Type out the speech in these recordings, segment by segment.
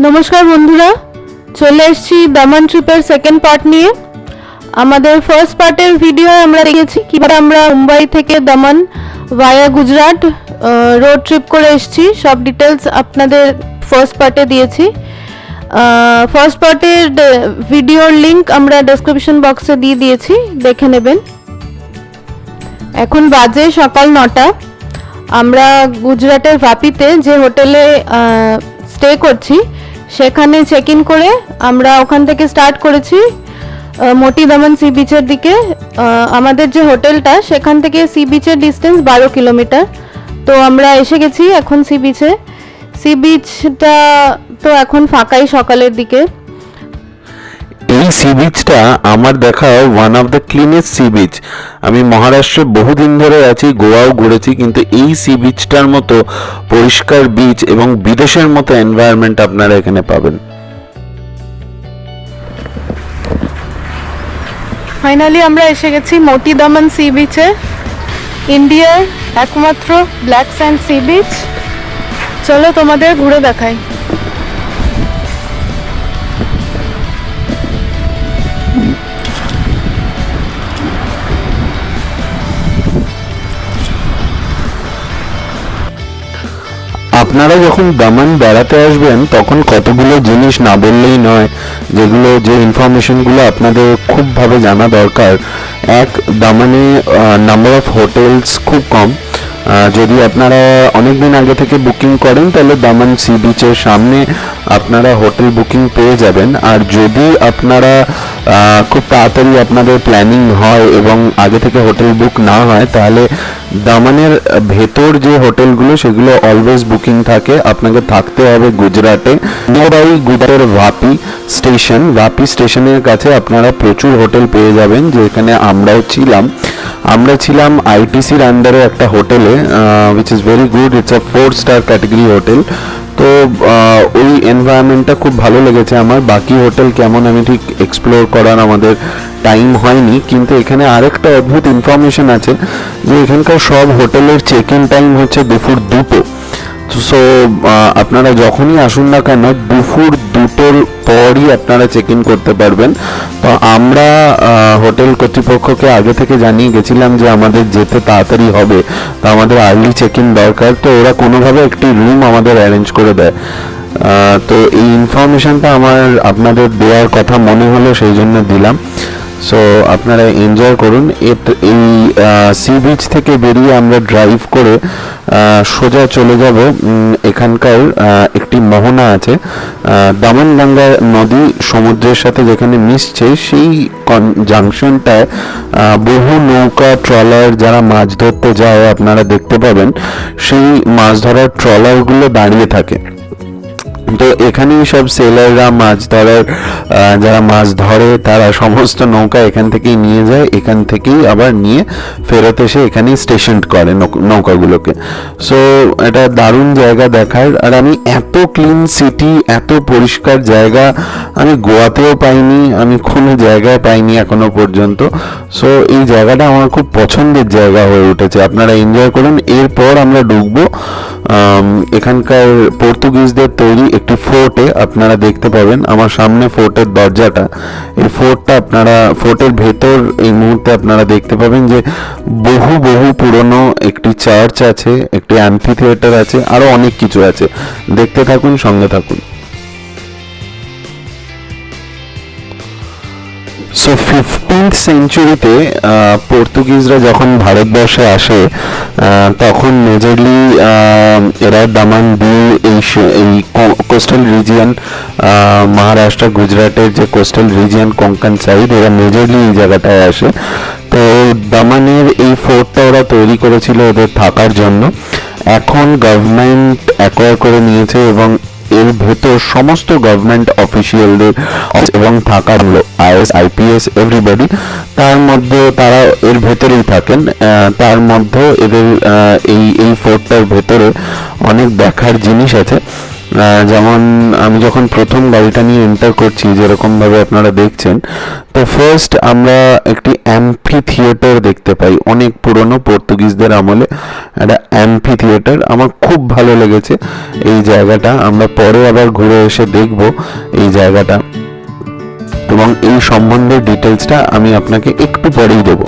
নমস্কার বন্ধুরা, চলে এসেছি দামান ট্রিপের সেকেন্ড পার্ট নিয়ে। আমাদের ফার্স্ট পার্টের ভিডিও আমরা দেখেছি কিভাবে আমরা মুম্বাই থেকে দামান ভায়া গুজরাট রোড ট্রিপ করে এসেছি। সব ডিটেলস আপনাদের ফার্স্ট পার্টে দিয়েছি। ফার্স্ট পার্টের ভিডিওর লিংক আমরা ডেসক্রিপশন বক্সে দিয়ে দিয়েছি, দেখে নেবেন। এখন বাজে সকাল 9টা। আমরা গুজরাটের ভাপিতে যে হোটেলে স্টে করছি সেখানে চেক ইন করে আমরা ওখান থেকে স্টার্ট করেছি মোটি দামান সি বিচের দিকে। আমাদের যে হোটেলটা সেখান থেকে সি বিচের ডিস্টেন্স 12 কিলোমিটার। তো আমরা এসে গেছি এখন সি বিচে। সি বিচটা তো এখন ফাঁকাই সকালের দিকে। এই সি বিচটা আমার দেখা one of the cleanest sea beach. আমি মহারাষ্ট্রে বহুদিন ধরে আছি, গোয়াও ঘুরেছি, কিন্তু এই সি বিচটার মতো পরিষ্কার বিচ এবং বিদেশের মতো এনভায়রনমেন্ট আপনারা এখানে পাবেন। ফাইনালি আমরা এসে গেছি মোটি দামান সি বিচে, ইন্ডিয়ার একমাত্র ব্ল্যাক স্যান্ড সি বিচ। চলো তোমাদের ঘুরে দেখাই। আপনারা যখন দামান বেড়াতে আসবেন তখন কতগুলো জিনিস না বললেই নয়, যে ইনফরমেশনগুলো আপনাদের খুবভাবে জানা দরকার। এক, দামানে নাম্বার অফ হোটেলস খুব কম। যদি আপনারা অনেক দিন আগে থেকে বুকিং করেন তাহলে দামান সি বিচের সামনে আপনারা হোটেল বুকিং পেয়ে যাবেন। আর যদি আপনারা খুব তাড়াতাড়ি আপনাদের প্ল্যানিং হয় এবং আগে থেকে হোটেল বুক না হয় তাহলে দামানের ভেতর যে হোটেলগুলো সেগুলো অলওয়েজ বুকিং থাকে। আপনাকে থাকতে হবে গুজরাটে, নিয়ারবাই গুজরাটের ভাপি স্টেশনের কাছে আপনারা প্রচুর হোটেল পেয়ে যাবেন। যেখানে আমরা ছিলাম আইটিসির আন্ডারে একটা হোটেলে, which is very good. It's a four star category hotel. তো ওই এনভায়রনমেন্টটা খুব ভালো লেগেছে আমার। বাকি হোটেল কেমন আমি ঠিক এক্সপ্লোর করার আমাদের টাইম হয়নি, কিন্তু এখানে আরেকটা অদ্ভুত ইনফরমেশন আছে যে এখানকার সব হোটেলের চেক ইন টাইম হচ্ছে দুপুর 2টো। সো আপনারা যখনই আসুন না কেন দুপুর 2টোর পরই আপনারা চেক ইন করতে পারবেন। তো আমরা হোটেল কর্তৃপক্ষকে আগে থেকে জানিয়ে গেছিলাম যে আমাদের যেতে তাড়াতাড়ি হবে, তো আমাদের আর্লি চেক ইন দরকার। তো ওরা কোনোভাবে একটি রুম আমাদের অ্যারেঞ্জ করে দেয়। তো এই ইনফরমেশনটা আপনাদের দেওয়ার কথা মনে হলো, সেই জন্য দিলাম। সো আপনারা এনজয় করুন। এই সি বিচ থেকে বেরিয়ে আমরা ড্রাইভ করে সোজা চলে যাব এখানকার একটি মোহনা আছে, দামনগঙ্গা নদী সমুদ্রের সাথে যেখানে মিশছে সেই জাংশনটায় বহু নৌকা ট্রলার যারা মাছ ধরতে যায় আপনারা দেখতে পাবেন, সেই মাছ ধরার ট্রলারগুলো দাঁড়িয়ে থাকে। তো এখানেই সব সেলাররা মাছ ধরার যারা মাছ ধরে তারা সমস্ত নৌকা এখান থেকেই নিয়ে যায়, এখান থেকেই আবার নিয়ে ফেরত এসে এখানেই স্টেশন করে নৌকাগুলোকে। সো এটা দারুণ জায়গা দেখার। আর আমি এত ক্লিন সিটি, এত পরিষ্কার জায়গা আমি গোয়াতেও পাইনি, আমি কোনো জায়গায় পাইনি এখনো পর্যন্ত। সো এই জায়গাটা আমার খুব পছন্দের জায়গা হয়ে উঠেছে। আপনারা এনজয় করুন। এরপর আমরা ঢুকবো এখানকার পর্তুগিজদের তৈরি একটি ফোর্টে। আপনারা দেখতে পাবেন আমার সামনে ফোর্টের দরজাটা। এই ফোর্টের ভেতর এই মুহূর্তে আপনারা দেখতে পাবেন যে বহু পুরনো একটি চার্চ আছে, একটি অ্যাম্ফি থিয়েটার আছে, আরো অনেক কিছু আছে। দেখতে থাকুন, সঙ্গে থাকুন। সো 15th সেঞ্চুরিতে পর্তুগিজরা যখন ভারতবর্ষে আসে তখন মেজরলি এরা দামান দিয়ে এই কোস্টাল রিজিয়ন, মহারাষ্ট্র গুজরাটের যে কোস্টাল রিজিয়ন কোঙ্কন সাইড, এরা মেজরলি এই জায়গাটায় আসে। তো দামানের এই ফোর্টটা ওরা তৈরি করেছিল ওদের থাকার জন্য। এখন গভর্নমেন্ট অ্যাকোয়ার করে নিয়েছে এবং এর ভেতর সমস্ত গভর্নমেন্ট অফিসিয়ালদের এবং থাকার আইএস আইপিএস এভরিবডি, তার মধ্যে তারা এর ভেতরেই থাকেন। তার মধ্যে এদের এই ফোর্টটার ভেতরে অনেক দেখার জিনিস আছে। যেমন আমি যখন প্রথম গাড়িটা নিয়ে এন্টার করছি যেরকম ভাবে আপনারা দেখছেন, তো ফার্স্ট আমরা একটি অ্যাম্পি থিয়েটার দেখতে পাই, অনেক পুরনো পর্তুগিজদের আমলে একটা অ্যাম্পি থিয়েটার। আমার খুব ভালো লেগেছে এই জায়গাটা, আমরা পরে আবার ঘুরে এসে দেখব এই জায়গাটা, এবং এই সম্বন্ধে ডিটেলসটা আমি আপনাকে একটু পরেই দেবো।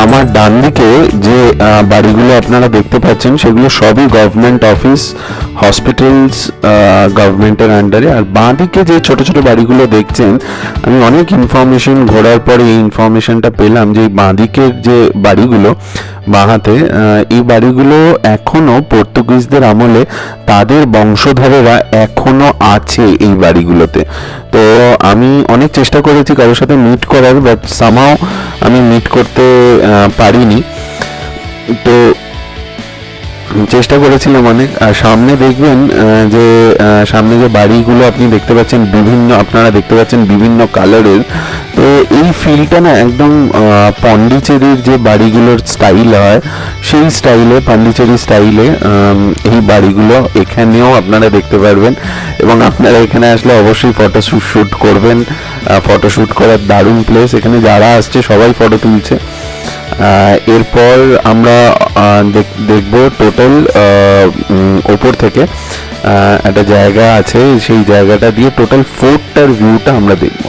আমার ডান দিকে যে বাড়িগুলো আপনারা দেখতে পাচ্ছেন সেগুলো সবই গভর্নমেন্ট অফিস, হসপিটালস গভর্নমেন্টের আন্ডারে। আর বাঁ দিকে যে ছোট ছোট বাড়িগুলো দেখছেন, আমি অনেক ইনফরমেশন ঘোরার পরে এই ইনফরমেশনটা পেলাম যে বাঁ দিকের যে বাড়িগুলো বাঁ হাতে, এই বাড়িগুলো এখনো পর্তুগিজদের আমলে তাদের বংশধরেরা এখনো আছে এই বাড়িগুলোতে। তো আমি অনেক চেষ্টা করেছি কারোর সাথে মিট করার, বাট সামহাও আমি মিট করতে পারিনি। তো চেষ্টা করেছিলাম অনেক। আর সামনে দেখবেন যে সামনে যে বাড়িগুলো আপনি দেখতে পাচ্ছেন আপনারা দেখতে পাচ্ছেন বিভিন্ন কালারের। তো এই ফিলটা না একদম পন্ডিচেরির যে বাড়িগুলোর স্টাইল হয় সেই স্টাইলে, পন্ডিচেরি স্টাইলে এই বাড়িগুলো এখানেও আপনারা দেখতে পারবেন। এবং আপনারা এখানে আসলে অবশ্যই ফটোশ্যুট করবেন। ফটোশ্যুট করার দারুণ প্লেস, এখানে যারা আসছে সবাই ফটো তুলছে। এরপর আমরা দেখব টোটাল ওপর থেকে একটা জায়গা আছে, সেই জায়গাটা দিয়ে টোটাল ফোর্টটার ভিউটা আমরা দেখব।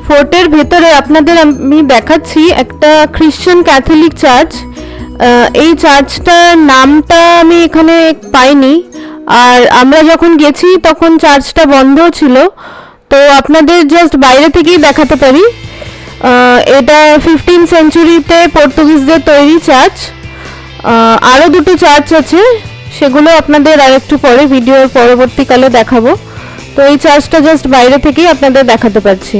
ফোর্টের ভেতরে আপনাদের আমি দেখাচ্ছি একটা খ্রিশ্চান ক্যাথলিক চার্চ। এই চার্চটার নামটা আমি এখানে পাইনি, আর আমরা যখন গেছি তখন চার্চটা বন্ধ ছিল। তো আপনাদের জাস্ট বাইরে থেকেই দেখাতে পারি। এটা 15 সেঞ্চুরিতে পর্তুগিজদের তৈরি চার্চ। আরও দুটো চার্চ আছে, সেগুলো আপনাদের আরেকটু পরে ভিডিওর পরবর্তীকালে দেখাবো। তো এই চার্চটা জাস্ট বাইরে থেকেই আপনাদের দেখাতে পারছি।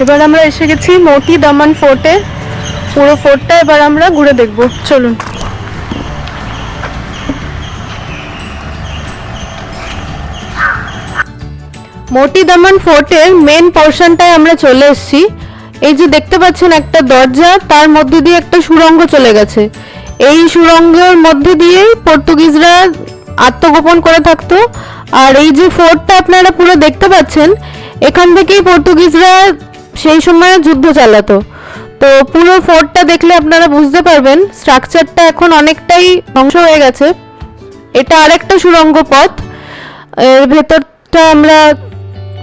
এবার আমরা এসে গেছি মোটি দামান ফোর্টে। পুরো ফোর্টটা এবার আমরা ঘুরে দেখব, চলুন। মোটি দামান ফোর্টের মেন পোর্শনটায় আমরা চলে এসেছি। এই যে দেখতে পাচ্ছেন একটা দরজা, তার মধ্যে দিয়ে একটা সুড়ঙ্গ চলে গেছে। এই সুড়ঙ্গের মধ্যে দিয়েই পর্তুগিজরা আত্মগোপন করে থাকতো। আর এই যে ফোর্টটা আপনারা পুরো দেখতে পাচ্ছেন, এখান থেকেই পর্তুগিজরা সেই সময় যুদ্ধ চালাতো। তো পুরো ফোর্টটা দেখলে আপনারা বুঝতে পারবেন স্ট্রাকচারটা এখন অনেকটাই ধ্বংস হয়ে গেছে। এটা আরেকটা সুড়ঙ্গ পথ। এর ভেতরটা আমরা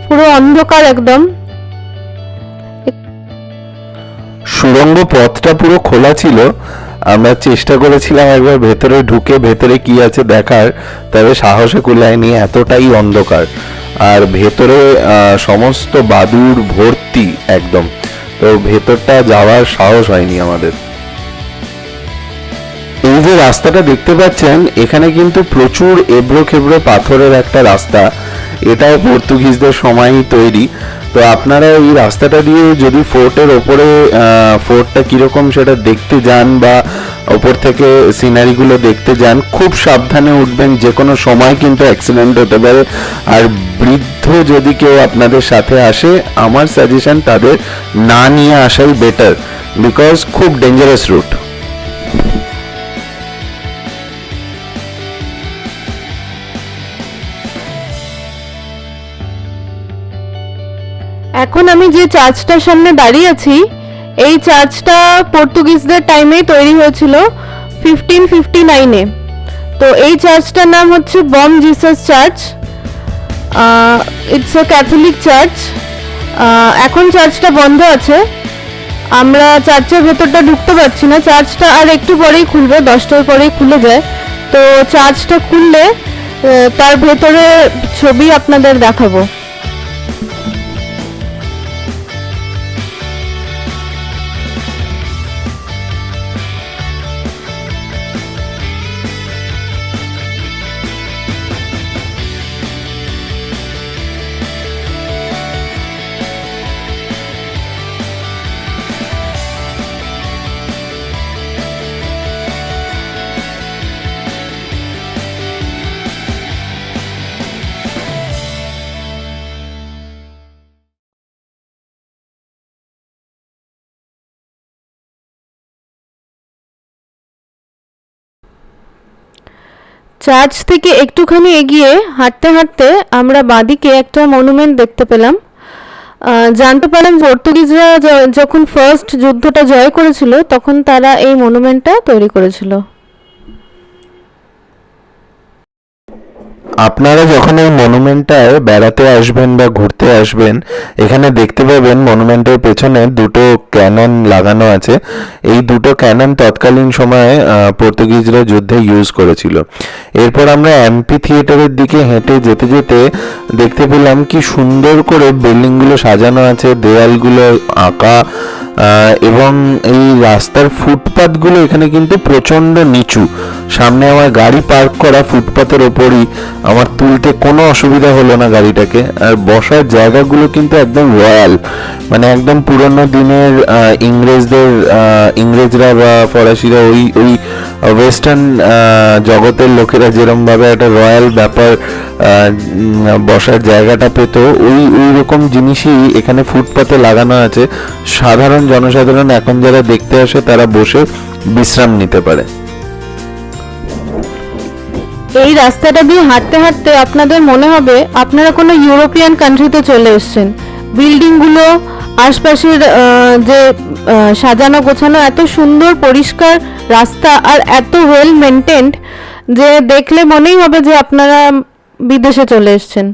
পুরো অন্ধকার একদম। সুড়ঙ্গ পথটা পুরো খোলা ছিল। আমরা চেষ্টা করেছিলাম একবার ভেতরে ঢুকে ভেতরে কি আছে দেখার, তবে সাহসে কুলায়নি, এতটাই অন্ধকার। আর ভেতরে সমস্ত বাদুড় ভর্তি একদম, তো ভেতরটা যাওয়ার সাহস হয়নি আমাদের। এই যে রাস্তাটা দেখতে পাচ্ছেন, এখানে কিন্তু প্রচুর এবড়ো খেবড়ো পাথরের একটা রাস্তা। এটাও পর্তুগিজদের সময়ই তৈরি। তো আপনারা এই রাস্তাটা দিয়ে যদি ফোর্টের ওপরে ফোর্টটা কিরকম সেটা দেখতে যান বা ওপর থেকে সিনারিগুলো দেখতে যান, খুব সাবধানে উঠবেন, যে কোনো সময় কিন্তু অ্যাক্সিডেন্ট হতে পারে। আর বৃদ্ধ যদি কেউ আপনাদের সাথে আসে, আমার সাজেশন তাদের না নিয়ে আসাই বেটার, বিকজ খুব ডেঞ্জারাস রুট। এখন আমি যে চার্চটার সামনে দাঁড়িয়ে আছি, এই চার্চটা পর্তুগিজদের টাইমেই তৈরি হয়েছিল 1559-এ। তো এই চার্চটার নাম হচ্ছে Bom Jesus church. It's a Catholic church. এখন চার্চটা বন্ধ আছে, আমরা চার্চের ভেতরটা ঢুকতে পারছি না। চার্চটা আর একটু পরেই খুলবে, 10টার পরেই খুলে যায়। তো চার্চটা খুললে তার ভেতরে ছবি আপনাদের দেখাবো। চার্চ থেকে একটুখানি এগিয়ে হাঁটতে হাঁটতে আমরা বাঁদিকে একটা মনুমেন্ট দেখতে পেলাম। জানতে পারলাম পর্তুগিজরা যখন ফার্স্ট যুদ্ধটা জয় করেছিল, তখন তারা এই মনুমেন্টটা তৈরি করেছিল। আপনারা যখন এই মনুমেন্টটায় বেড়াতে আসবেন বা ঘুরতে আসবেন, এখানে দেখতে পাবেন মনুমেন্টের পেছনে দুটো ক্যানন লাগানো আছে। এই দুটো ক্যানন তৎকালীন সময়ে পর্তুগিজরা যুদ্ধে ইউজ করেছিল। এরপর আমরা এমপি থিয়েটারের দিকে হেঁটে যেতে যেতে দেখতে পেলাম কি সুন্দর করে বিল্ডিংগুলো সাজানো আছে, দেওয়ালগুলো আঁকা, এবং এই রাস্তার ফুটপাথগুলো এখানে কিন্তু প্রচণ্ড নিচু। সামনে আমার গাড়ি পার্ক করা ফুটপাথের ওপরই, আমার তুলতে কোনো অসুবিধা হলো না গাড়িটাকে। আর বসার জায়গাগুলো কিন্তু একদম রয়্যাল, মানে একদম পুরোনো দিনের ইংরেজরা বা ফরাসিরা ওই ওই ওয়েস্টার্ন জগতের লোকেরা যেরমভাবে একটা রয়্যাল ব্যাপার বসার জায়গাটা পেত, ওই রকম জিনিসই এখানে ফুটপাতে লাগানো আছে। সাধারণ জনসাধারণ এখন যারা দেখতে আসে তারা বসে বিশ্রাম নিতে পারে। এই রাস্তাটা দিয়ে হাঁটতে হাঁটতে আপনাদের মনে হবে আপনারা কোনো ইউরোপিয়ান কান্ট্রিতে চলে এসেছেন। বিল্ডিংগুলো, আশপাশের যে সাজানো গোছানো, এত সুন্দর পরিষ্কার রাস্তা আর এত ওয়েল মেনটেন্ড যে দেখলে মনেই হবে যে আপনারা বিদেশে চলে এসেছেন।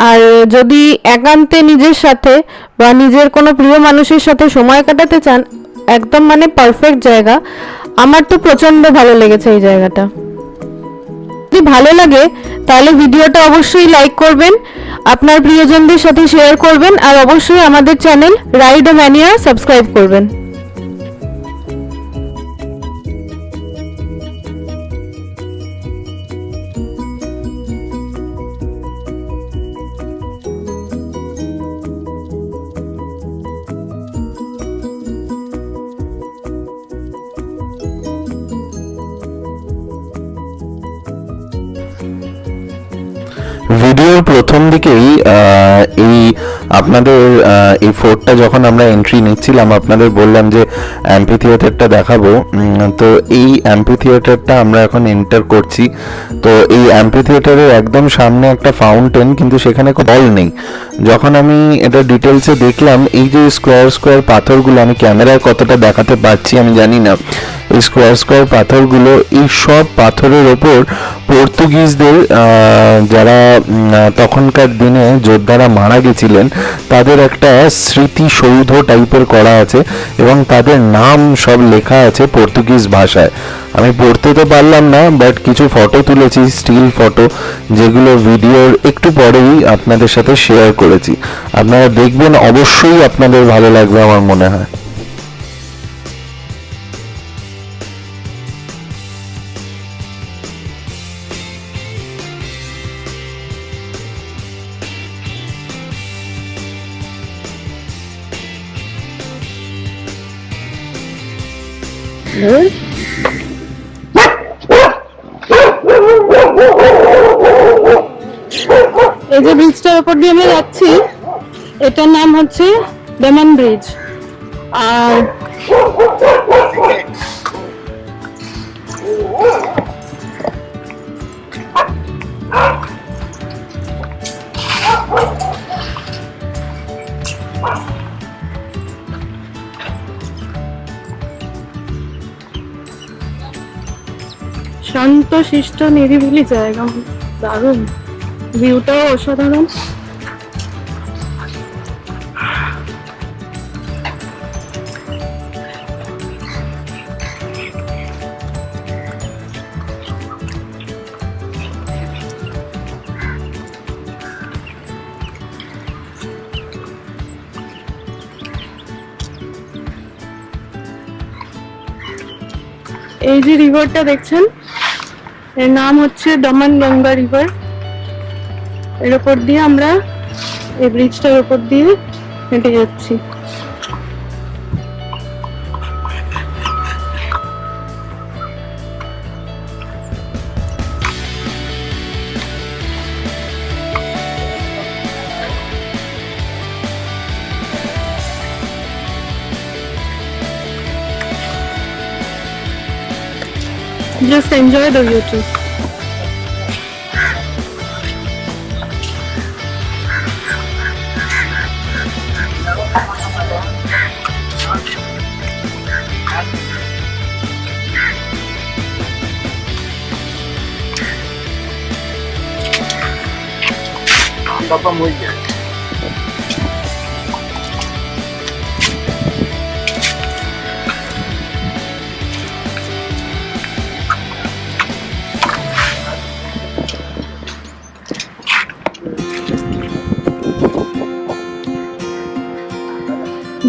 আর যদি একান্তে নিজের সাথে বা নিজের কোনো প্রিয় মানুষের সাথে সময় কাটাতে চান, একদম মানে পারফেক্ট জায়গা। আমার তো প্রচণ্ড ভালো লেগেছে এই জায়গাটা। যদি ভালো লাগে তাহলে ভিডিওটা অবশ্যই লাইক করবেন, আপনার প্রিয়জনদের সাথে শেয়ার করবেন, আর অবশ্যই আমাদের চ্যানেল রাইডোম্যানিয়া সাবস্ক্রাইব করবেন। ভিডিওর প্রথম দিকেই এই আপনাদের এই ফোর্টটা যখন আমরা এন্ট্রি নিচ্ছিলাম আপনাদের বললাম যে অ্যাম্পি থিয়েটারটা দেখাবো। তো এই অ্যাম্পি থিয়েটারটা আমরা এখন এন্টার করছি। তো এই অ্যাম্পি থিয়েটারের একদম সামনে একটা ফাউন্টেন, কিন্তু সেখানে বল নেই। যখন আমি এটা ডিটেলসে দেখলাম, এই যে স্কোয়ার স্কোয়ার পাথরগুলো, আমি ক্যামেরায় কতটা দেখাতে পারছি আমি জানি না, এই স্কোয়ার স্কোয়ার পাথরগুলো, এই সব পাথরের ওপর পর্তুগিজদের যারা তখনকার দিনে যোদ্ধারা মারা গেছিলেন তাদের একটা স্মৃতিসৌধ টাইপের করা আছে এবং তাদের নাম সব লেখা আছে পর্তুগিজ ভাষায়। আমি পড়তে তো পারলাম না, বাট কিছু ফটো তুলেছি, স্টিল ফটো, যেগুলো ভিডিওর একটু পরেই আপনাদের সাথে শেয়ার করেছি। আপনারা দেখবেন, অবশ্যই আপনাদের ভালো লাগবে আমার মনে হয়। এই যে ব্রিজটার উপর দিয়ে আমরা যাচ্ছি, এটার নাম হচ্ছে দামান ব্রিজ। আর শান্ত শিষ্ট নিরিবিলি জায়গা, দারুণ ভিউটাও অসাধারণ। এই যে রিভারটা দেখছেন, এর নাম হচ্ছে দমন গঙ্গা রিভার। এর উপর দিয়ে আমরা এই ব্রিজটার উপর দিয়ে হেঁটে যাচ্ছি। Just enjoy the view too.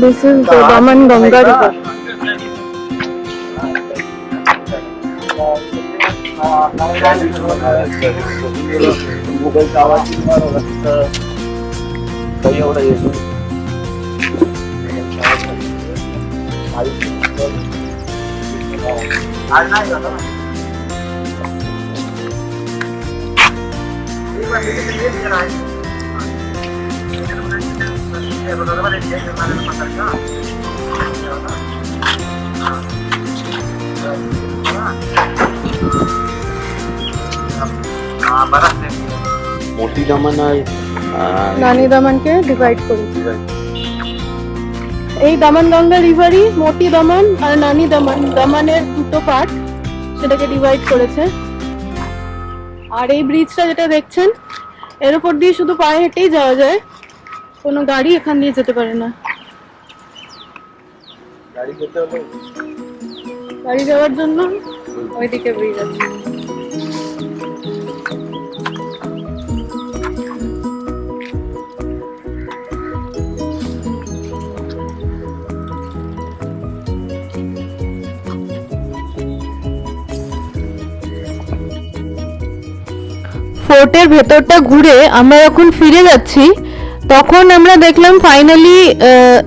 This is the Daman Ganga River. মোটি দামান আর নানি দামানকে ডিভাইড করেছে। এই দামান গঙ্গা রিভারই মোটি দামান আর নানি দামান, দামানের দুটো পার্ট, সেটাকে ডিভাইড করেছে। আর এই ব্রিজটা যেটা দেখছেন, এর উপর দিয়ে শুধু পায়ে হেঁটেই যাওয়া যায়, কোনো গাড়ি এখান দিয়ে যেতে পারে না। গাড়ি যাওয়ার জন্য ওইদিকে ব্রিজ আছে। ফোর্টের ভেতরটা ঘুরে আমরা যখন ফিরে যাচ্ছি, তখন আমরা দেখলাম ফাইনালি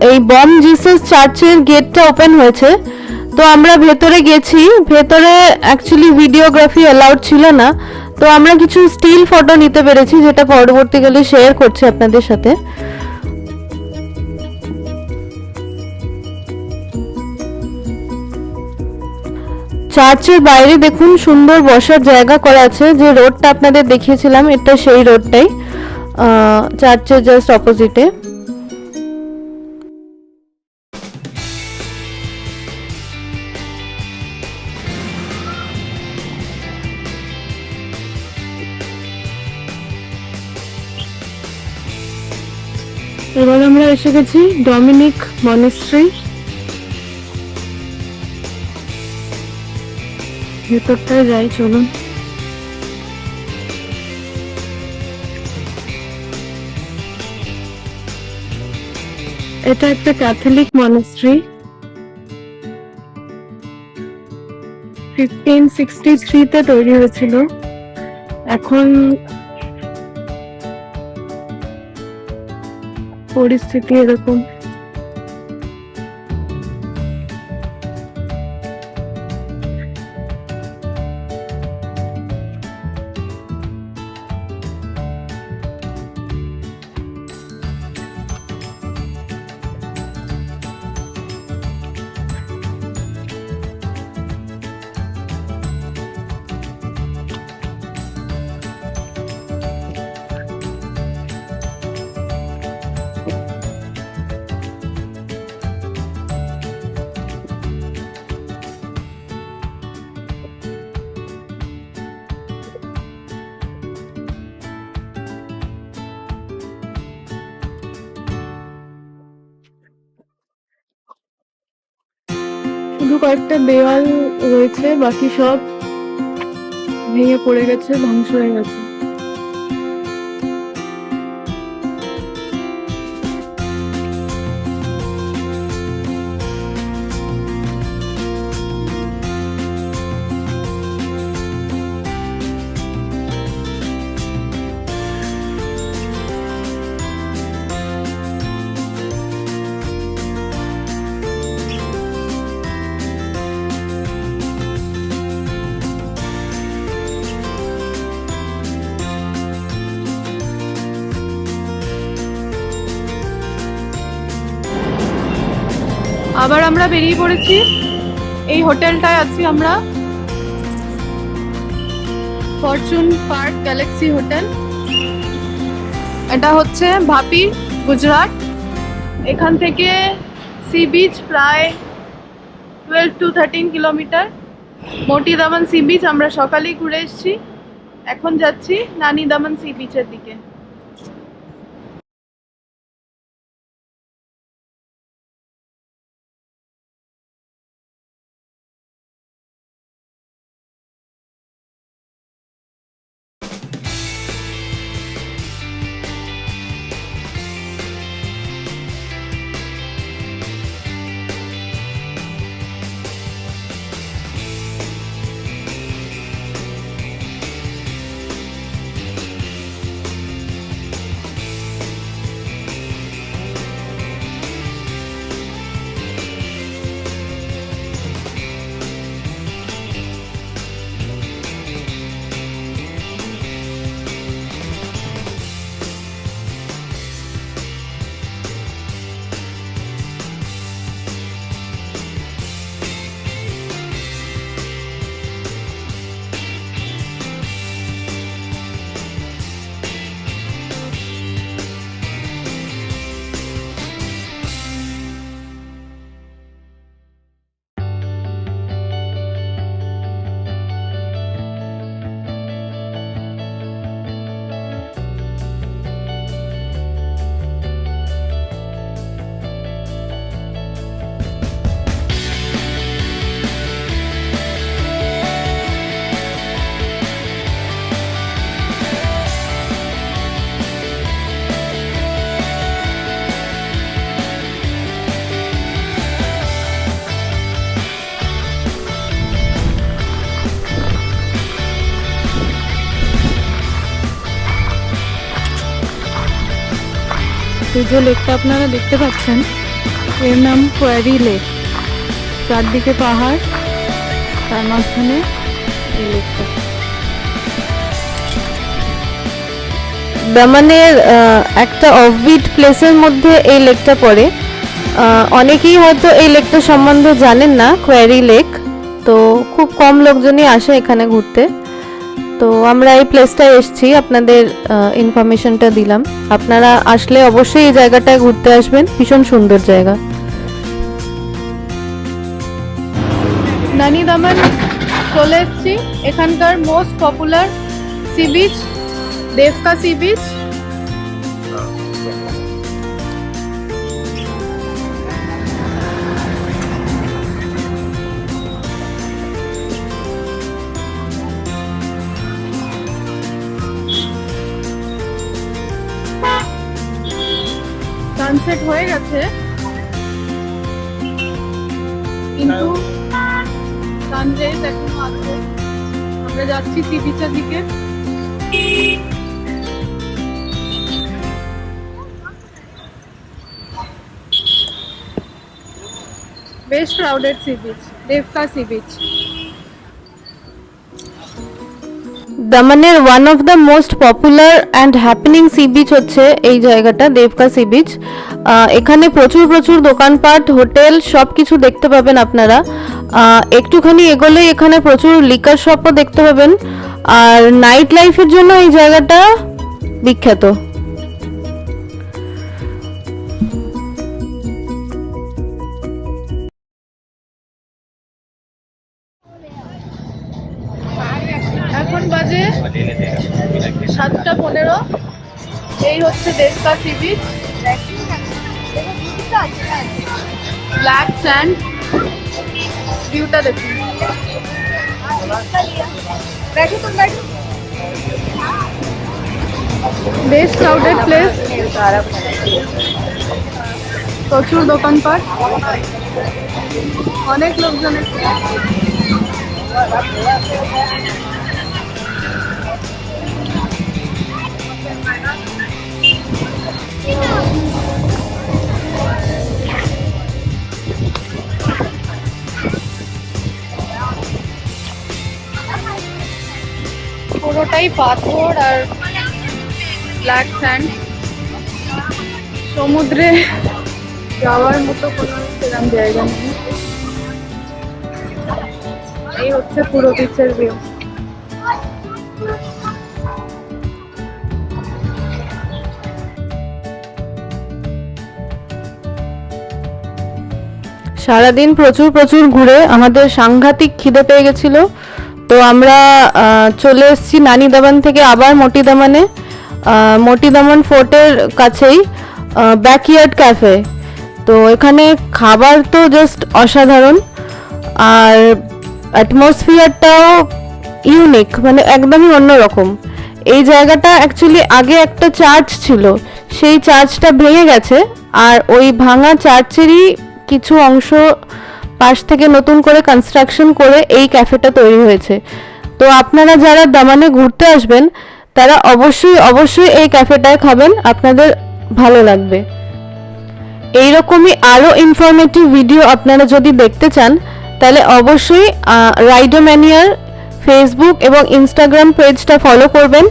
এই বম জিসাস চার্চের গেটটা ওপেন হয়েছে। তো আমরা ভেতরে গেছি। ভেতরে অ্যাকচুয়ালি ভিডিওগ্রাফি অ্যালাউড ছিল না, তো আমরা কিছু স্টিল ফটো নিতে পেরেছি, যেটা পরবর্তীকালে শেয়ার করছি আপনাদের সাথে। চার্চের বাইরে দেখুন সুন্দর বসার জায়গা করা আছে। যে রোডটা আপনাদের দেখিয়েছিলাম এটা সেই রোডটাই, চার্চের জাস্ট অপোজিটে। এবার আমরা এসে গেছি ডমিনিক মনেস্ট্রি। ভেতরটায় যাই, চলুন। এটা একটা ক্যাথলিক মনেস্ট্রি। 1563 তে তৈরি হয়েছিল। এখন পরিস্থিতি এরকম। শুধু কয়েকটা দেওয়াল রয়েছে, বাকি সব ভেঙে পড়ে গেছে, ধ্বংস হয়ে গেছে। আবার আমরা বেরিয়ে পড়েছি। এই হোটেলটায় আছি আমরা, ফরচুন পার্ক গ্যালাক্সি হোটেল। এটা হচ্ছে ভাপি, গুজরাট। এখান থেকে সি বিচ প্রায় 12 to 13 kilometre. Moti Daman sea beach আমরা সকালেই ঘুরে এসেছি। এখন যাচ্ছি নানি দামন সি বিচের দিকে। এই যে লেকটা আপনারা দেখতে পাচ্ছেন এর নাম কোয়ারি লেক। চারদিকে পাহাড়, তার মাঝখানে এই লেকটা। দামানের একটা অফবিট প্লেসের মধ্যে এই লেকটা পড়ে। অনেকেই হয়তো এই লেকটা সম্বন্ধে জানেন না, কোয়ারি লেক। তো খুব কম লোকজনই আসে এখানে ঘুরতে। তো আমরা এই প্লেসটায় এসেছি, আপনাদের ইনফরমেশনটা দিলাম। আপনারা আসলে অবশ্যই এই জায়গাটায় ঘুরতে আসবেন, ভীষণ সুন্দর জায়গা। নানি দামান চলে এসেছি। এখানকার most popular sea beach Devka sea beach. Sunset হয়ে গেছে কিন্তু সানরাইজ এখনো আছে। আমরা যাচ্ছি সি বিচের দিকে। বেশ crowded sea beach, Devka sea beach. দামানের one of the most popular and happening sea beach হচ্ছে এই জায়গাটা, দেবকা সি বিচ। এখানে প্রচুর প্রচুর দোকানপাট, হোটেল সব কিছু দেখতে পাবেন আপনারা। একটুখানি এগোলেই এখানে প্রচুর লিকার শপও দেখতে পাবেন। আর নাইট লাইফের জন্য এই জায়গাটা বিখ্যাত। এখন বাজে 7:15। এই হচ্ছে Devka sea beach. Black sand, ভিউটা দেখুন। বেশ ক্রাউডেড প্লেস, প্রচুর দোকানপাট, অনেক লোকজনের। পুরোটাই পাথর আর ব্ল্যাক স্যান্ড। সমুদ্রে যাওয়ার মতো কোনো সেরকম জায়গা নেই। এই হচ্ছে পুরো বিচের ভিউ। সারাদিন প্রচুর প্রচুর ঘুরে আমাদের সাংঘাতিক খিদে পেয়ে গেছিল। তো আমরা চলে এসেছি নানি দামান থেকে আবার মোটি দামানে। মোটি দামান ফোর্টের কাছেই ব্যাকইয়ার্ড ক্যাফে। তো এখানে খাবার তো জাস্ট অসাধারণ, আর অ্যাটমসফিয়ারটাও ইউনিক, মানে একদমই অন্যরকম। এই জায়গাটা অ্যাকচুয়ালি আগে একটা চার্চ ছিল, সেই চার্চটা ভেঙে গেছে, আর ওই ভাঙা চার্চেরই কিছু অংশ পাশ থেকে নতুন করে কনস্ট্রাকশন করে এই ক্যাফেটা তৈরি হয়েছে। তো আপনারা যারা দামানে ঘুরতে আসবেন তারা অবশ্যই অবশ্যই এই ক্যাফেটায় খাবেন, আপনাদের ভালো লাগবে। এইরকমই আরও ইনফরমেটিভ ভিডিও আপনারা যদি দেখতে চান তাহলে অবশ্যই রাইডোম্যানিয়ার ফেসবুক এবং ইনস্টাগ্রাম পেজটা ফলো করবেন,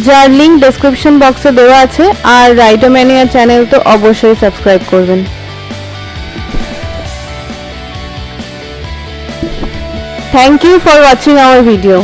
যার লিঙ্ক ডেসক্রিপশন বক্সে দেওয়া আছে। আর রাইডোম্যানিয়ার চ্যানেল তো অবশ্যই সাবস্ক্রাইব করবেন। Thank you for watching our video.